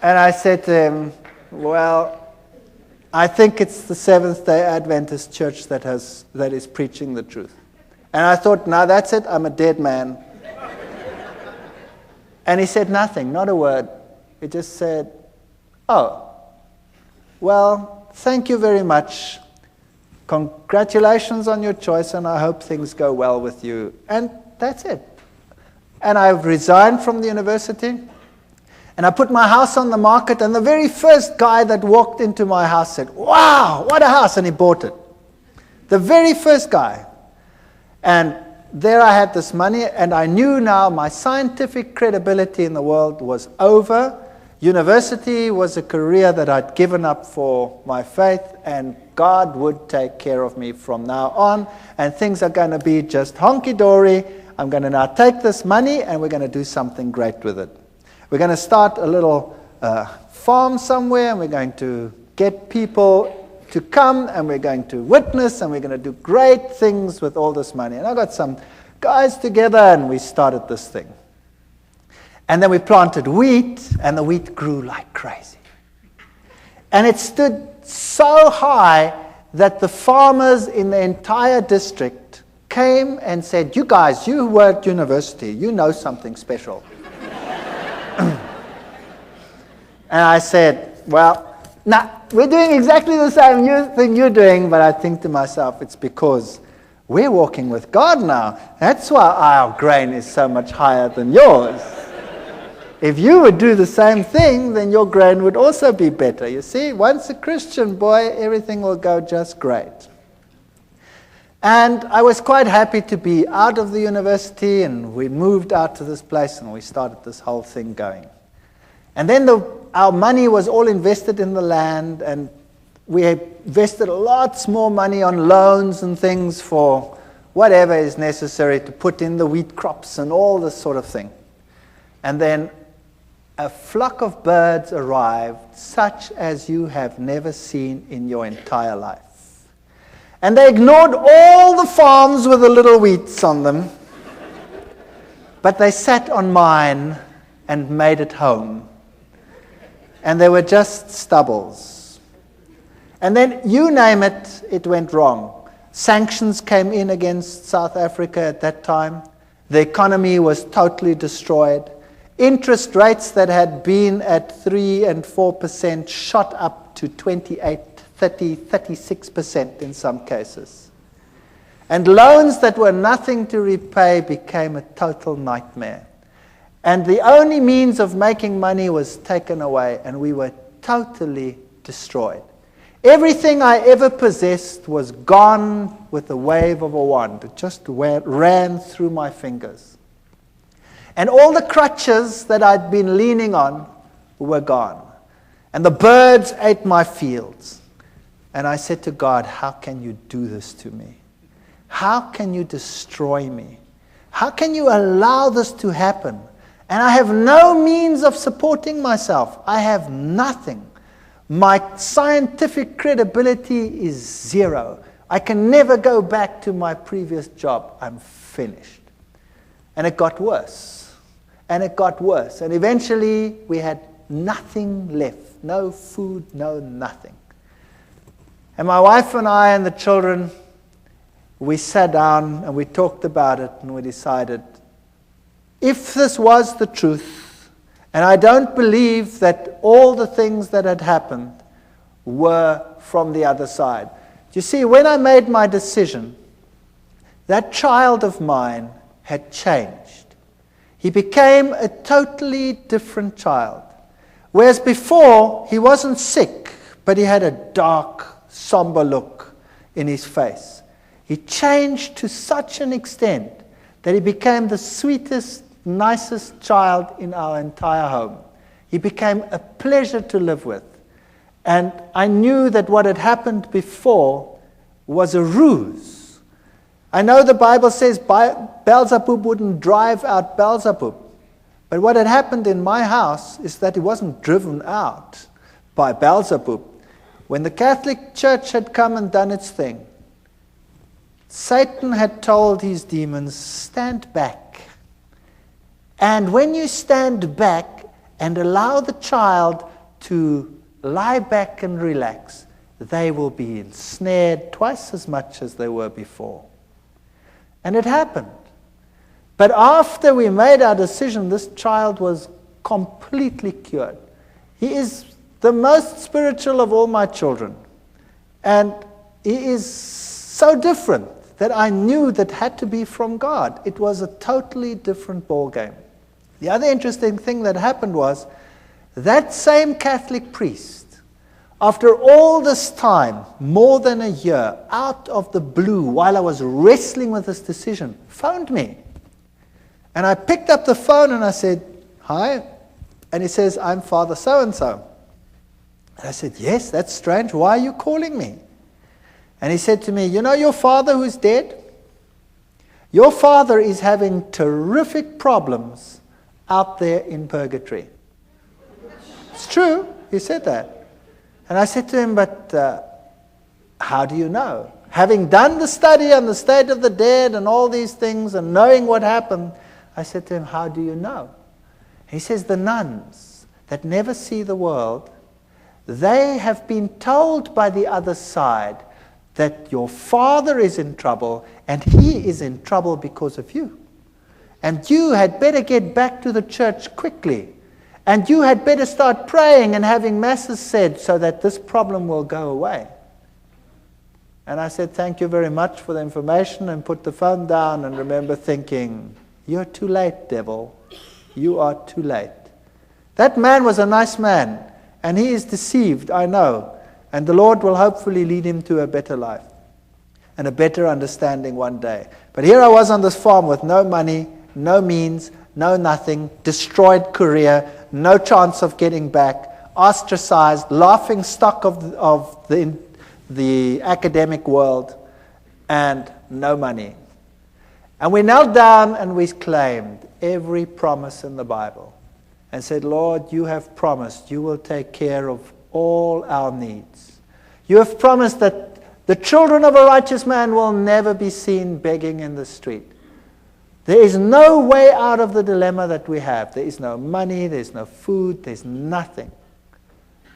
And I said to him, well, I think it's the Seventh-day Adventist Church that is preaching the truth. And I thought, no, that's it, I'm a dead man. And he said nothing, not a word. He just said, oh, well, thank you very much. Congratulations on your choice, and I hope things go well with you. And that's it. And I've resigned from the university, and I put my house on the market, and the very first guy that walked into my house said, wow, what a house, and he bought it. The very first guy. And there I had this money, and I knew now my scientific credibility in the world was over. University was a career that I'd given up for my faith, and God would take care of me from now on, and things are going to be just honky-dory. I'm going to now take this money, and we're going to do something great with it. We're going to start a little farm somewhere, and we're going to get people to come, and we're going to witness, and we're going to do great things with all this money. And I got some guys together, and we started this thing. And then we planted wheat, and the wheat grew like crazy. And it stood so high that the farmers in the entire district came and said, you guys, you were at university, you know something special. And I said, well, nah, we're doing exactly the same thing you're doing, but I think to myself, it's because we're walking with God now. That's why our grain is so much higher than yours. If you would do the same thing, then your grain would also be better. You see, once a Christian boy, everything will go just great. And I was quite happy to be out of the university, and we moved out to this place, and we started this whole thing going. And then our money was all invested in the land, and we invested lots more money on loans and things for whatever is necessary to put in the wheat crops and all this sort of thing. And then a flock of birds arrived, such as you have never seen in your entire life. And they ignored all the farms with the little wheats on them, but they sat on mine and made it home. And they were just stubbles. And then, you name it, it went wrong. Sanctions came in against South Africa at that time. The economy was totally destroyed. Interest rates that had been at 3 and 4% shot up to 28, 30, 36% in some cases. And loans that were nothing to repay became a total nightmare. And the only means of making money was taken away, and we were totally destroyed. Everything I ever possessed was gone with the wave of a wand. It just ran through my fingers. And all the crutches that I'd been leaning on were gone. And the birds ate my fields. And I said to God, how can you do this to me? How can you destroy me? How can you allow this to happen? And I have no means of supporting myself. I have nothing. My scientific credibility is zero. I can never go back to my previous job. I'm finished. And it got worse. And it got worse. And eventually we had nothing left. No food, no nothing. And my wife and I and the children, we sat down and we talked about it, and we decided, if this was the truth, and I don't believe that all the things that had happened were from the other side. You see, when I made my decision, that child of mine had changed. He became a totally different child. Whereas before, he wasn't sick, but he had a dark, somber look in his face. He changed to such an extent that he became the sweetest, nicest child in our entire home. He became a pleasure to live with. And I knew that what had happened before was a ruse. I know the Bible says Beelzebub wouldn't drive out Beelzebub. But what had happened in my house is that he wasn't driven out by Beelzebub. When the Catholic Church had come and done its thing, Satan had told his demons, stand back. And when you stand back and allow the child to lie back and relax, they will be ensnared twice as much as they were before. And it happened. But after we made our decision, this child was completely cured. He is the most spiritual of all my children. And he is so different that I knew that had to be from God. It was a totally different ballgame. The other interesting thing that happened was that same Catholic priest, after all this time, more than a year, out of the blue, while I was wrestling with this decision, phoned me. And I picked up the phone and I said, "Hi." And he says, "I'm Father so-and-so." And I said, "Yes, that's strange. Why are you calling me?" And he said to me, "You know your father who's dead? Your father is having terrific problems out there in purgatory." It's true. He said that. And I said to him, "But how do you know?" Having done the study on the state of the dead and all these things and knowing what happened, I said to him, "How do you know?" He says, "The nuns that never see the world, they have been told by the other side that your father is in trouble and he is in trouble because of you. And you had better get back to the church quickly. And you had better start praying and having masses said so that this problem will go away." And I said, "Thank you very much for the information," and put the phone down and remember thinking, "You're too late, devil. You are too late." That man was a nice man, and he is deceived, I know. And the Lord will hopefully lead him to a better life and a better understanding one day. But here I was on this farm with no money, no means, no nothing, destroyed career, no chance of getting back, ostracized, laughing stock of the academic world, and no money. And we knelt down and we claimed every promise in the Bible and said, "Lord, you have promised you will take care of all our needs. You have promised that the children of a righteous man will never be seen begging in the street. There is no way out of the dilemma that we have. There is no money, there's no food, there's nothing.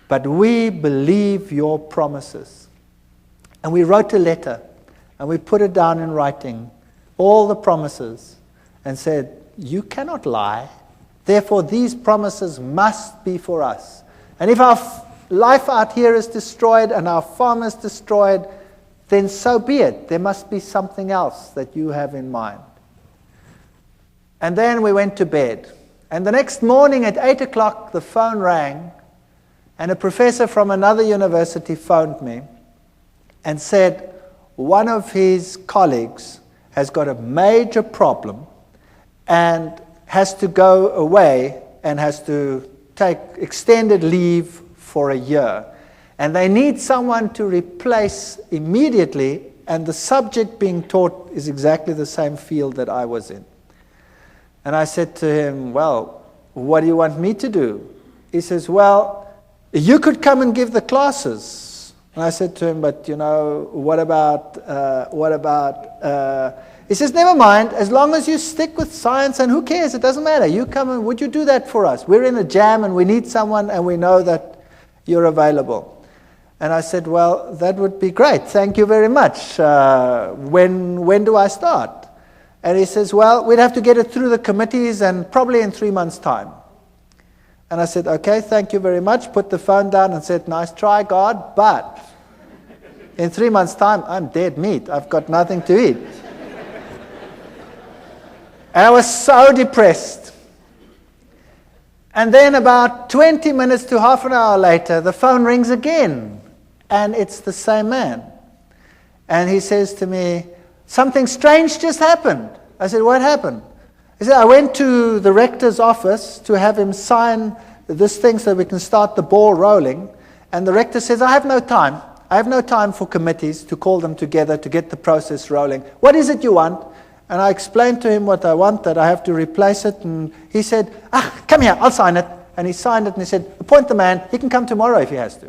But we believe your promises." And we wrote a letter and we put it down in writing, all the promises, and said, "You cannot lie. Therefore, these promises must be for us. And if our life out here is destroyed and our farm is destroyed, then so be it. There must be something else that you have in mind." And then we went to bed. And the next morning at 8 o'clock, the phone rang, and a professor from another university phoned me and said one of his colleagues has got a major problem and has to go away and has to take extended leave for a year. And they need someone to replace immediately, and the subject being taught is exactly the same field that I was in. And I said to him, "Well, what do you want me to do?" He says, "Well, you could come and give the classes." And I said to him, "But, you know, what about, He says, "Never mind, as long as you stick with science, and who cares, it doesn't matter. You come and would you do that for us? We're in a jam and we need someone and we know that you're available." And I said, "Well, that would be great. Thank you very much. When do I start?" And he says, "Well, we'd have to get it through the committees and probably in 3 months' time." And I said, "Okay, thank you very much." Put the phone down and said, "Nice try, God, but in 3 months' time, I'm dead meat. I've got nothing to eat." And I was so depressed. And then about 20 minutes to half an hour later, the phone rings again. And it's the same man. And he says to me, "Something strange just happened." I said, "What happened?" He said, "I went to the rector's office to have him sign this thing so we can start the ball rolling. And the rector says, I have no time. I have no time for committees to call them together to get the process rolling. What is it you want?" And I explained to him what I want, that I have to replace it. And he said, "Come here, I'll sign it." And he signed it and he said, "Appoint the man. He can come tomorrow if he has to."